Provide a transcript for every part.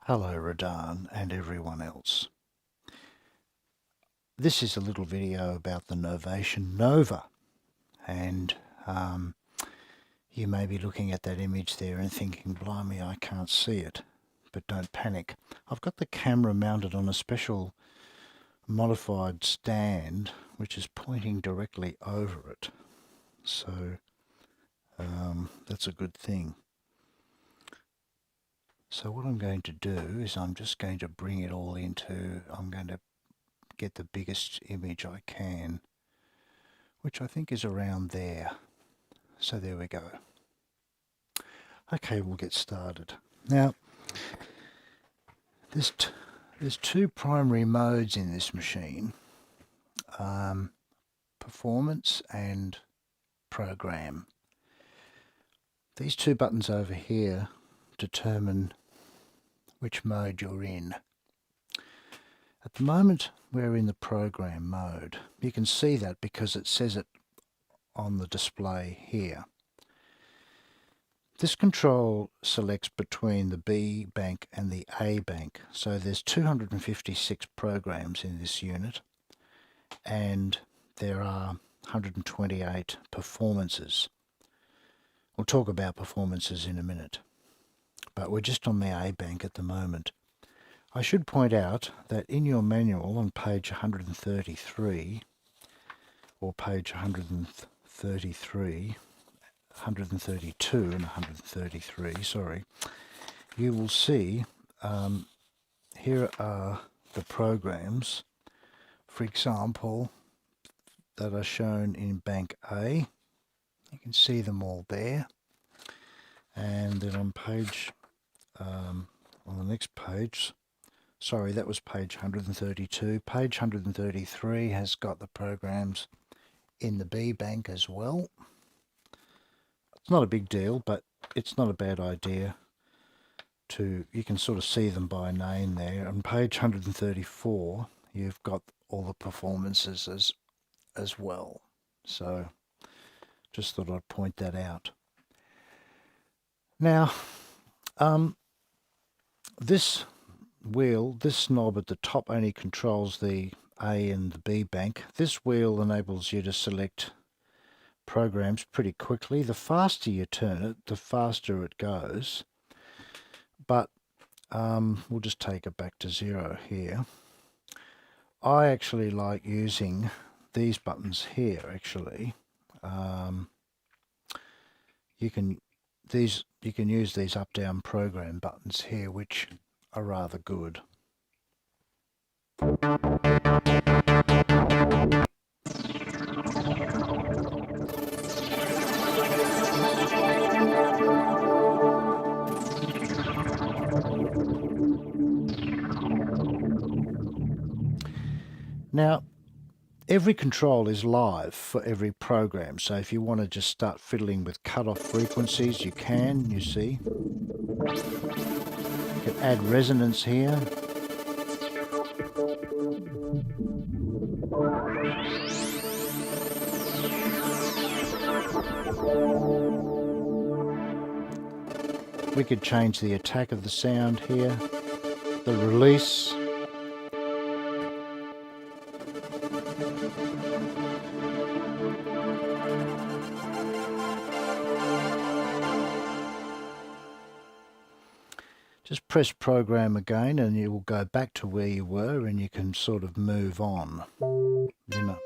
Hello Radan and everyone else. This is a little video about the Novation Nova, and you may be looking at that image there and thinking, blimey, I can't see it. But don't panic. I've got the camera mounted on a special modified stand which is pointing directly over it, so that's a good thing. So what I'm going to do is I'm just going to bring it all into, I'm going to get the biggest image I can, which I think is around there. So there we go. Okay, we'll get started. Now, there's two primary modes in this machine, performance and program. These two buttons over here determine which mode you're in. At the moment we're in the program mode. You can see that because it says it on the display here. This control selects between the B bank and the A bank. So there's 256 programs in this unit, and there are 128 performances. We'll talk about performances in a minute, but we're just on the A bank at the moment. I should point out that in your manual on page 133, or page 132 and 133, sorry, you will see here are the programs, for example, that are shown in bank A. You can see them all there. And then on page, on the next page, sorry, that was page 132. Page 133 has got the programs in the B bank as well. It's not a big deal, but it's not a bad idea to, you can sort of see them by name there. On page 134, you've got all the performances as well. So just thought I'd point that out. Now, this wheel, this knob at the top only controls the A and the B bank. This wheel enables you to select programs pretty quickly. The faster you turn it, the faster it goes. But we'll just take it back to 0 here. I actually like using these buttons here, actually. You can use these up-down program buttons here, which are rather good. Now, every control is live for every program, so if you want to just start fiddling with cutoff frequencies, you can, you see. You can add resonance here. We could change the attack of the sound here, the release. Just press program again and you will go back to where you were and you can sort of move on. You know.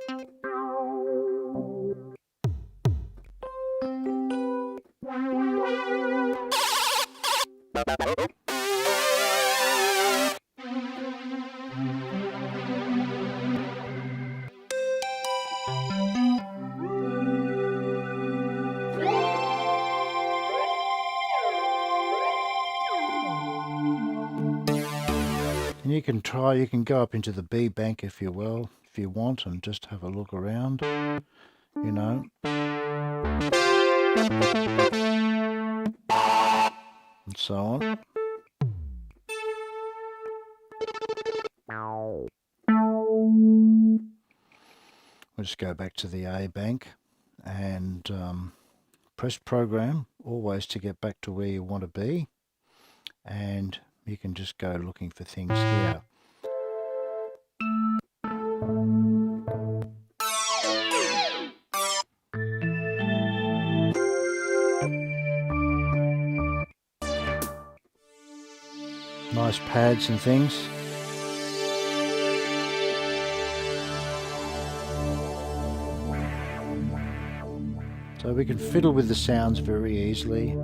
And you can go up into the B bank if you want, and just have a look around, you know. And so on. We'll just go back to the A bank and press program, always to get back to where you want to be. And you can just go looking for things here. Nice pads and things. So we can fiddle with the sounds very easily.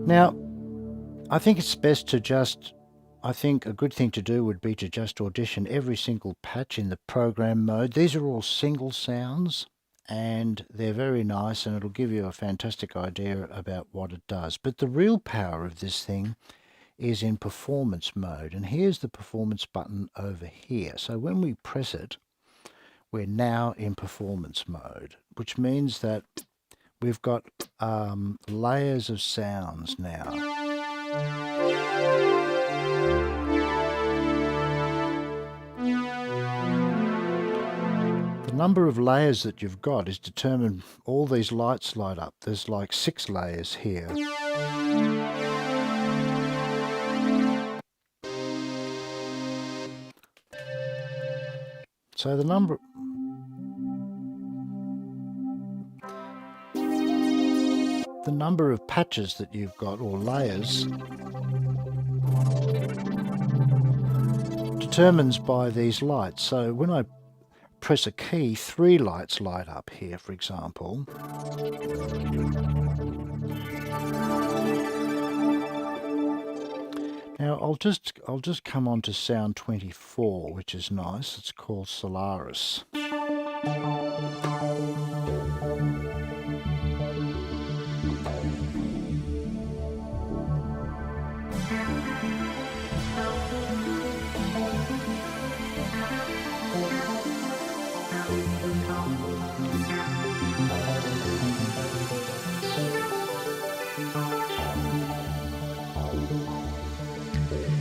Now, I think it's best to I think a good thing to do would be to just audition every single patch in the program mode. These are all single sounds and they're very nice, and it'll give you a fantastic idea about what it does. But the real power of this thing is in performance mode, and here's the performance button over here. So when we press it, we're now in performance mode, which means that we've got layers of sounds now. The number of layers that you've got is determined. All these lights light up. There's like 6 layers here. So the number of patches that you've got, or layers, determines by these lights. So when I press a key, 3 lights light up here, for example. Now I'll just come on to sound 24, which is nice. It's called Solaris.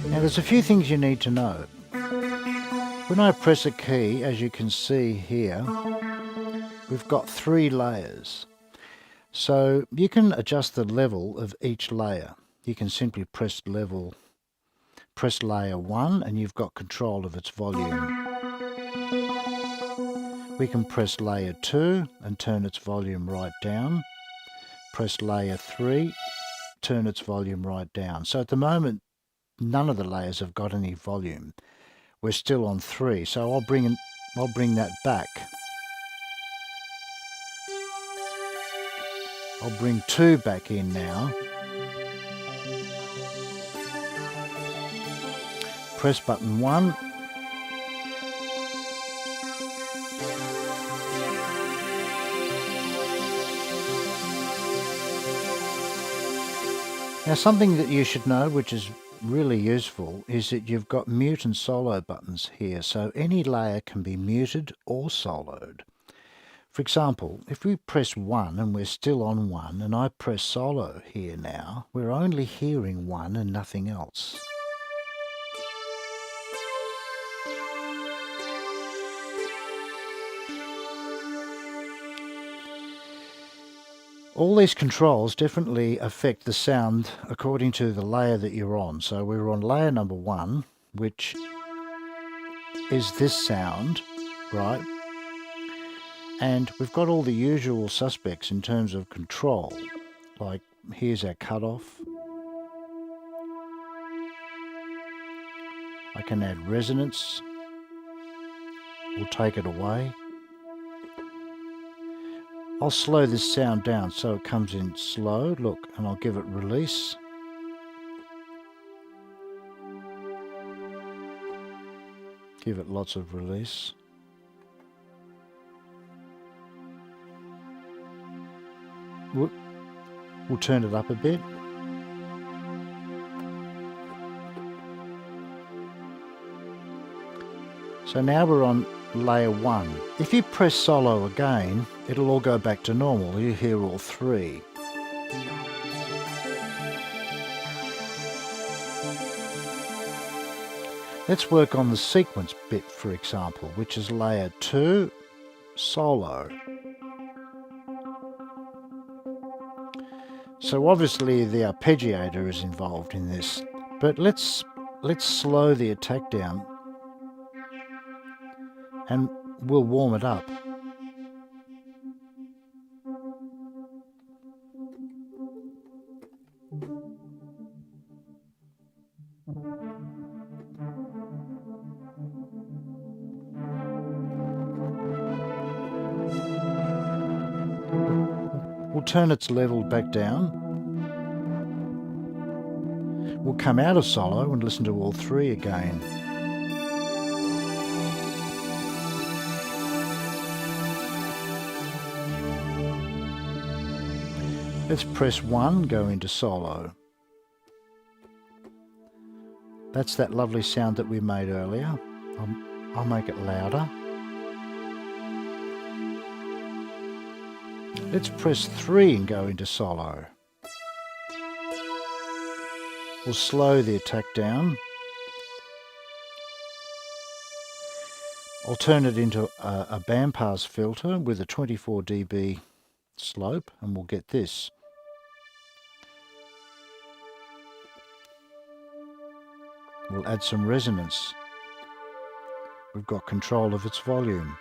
Now there's a few things you need to know. When I press a key, as you can see here, we've got 3 layers. So you can adjust the level of each layer. You can simply press layer 1 and you've got control of its volume. We can press layer 2 and turn its volume right down. Press layer 3, turn its volume right down. So at the moment, none of the layers have got any volume. We're still on 3, so I'll bring that back. I'll bring 2 back in now. Press button 1. Now something that you should know, which is really useful, is that you've got mute and solo buttons here, so any layer can be muted or soloed. For example, if we press 1 and we're still on 1 and I press solo here now, we're only hearing 1 and nothing else. All these controls definitely affect the sound according to the layer that you're on. So we're on layer number 1, which is this sound, right? And we've got all the usual suspects in terms of control. Like here's our cutoff. I can add resonance or take it away. I'll slow this sound down so it comes in slow, look, and I'll give it release. Give it lots of release. We'll turn it up a bit. So now we're on layer 1. If you press solo again, it'll all go back to normal. You hear all 3. Let's work on the sequence bit, for example, which is layer 2, solo. So obviously the arpeggiator is involved in this, but let's slow the attack down and we'll warm it up. We'll turn its level back down. We'll come out of solo and listen to all 3 again. Let's press 1, go into solo. That's that lovely sound that we made earlier. I'll make it louder. Let's press 3 and go into solo. We'll slow the attack down. I'll turn it into a bandpass filter with a 24 dB slope and we'll get this. We'll add some resonance. We've got control of its volume.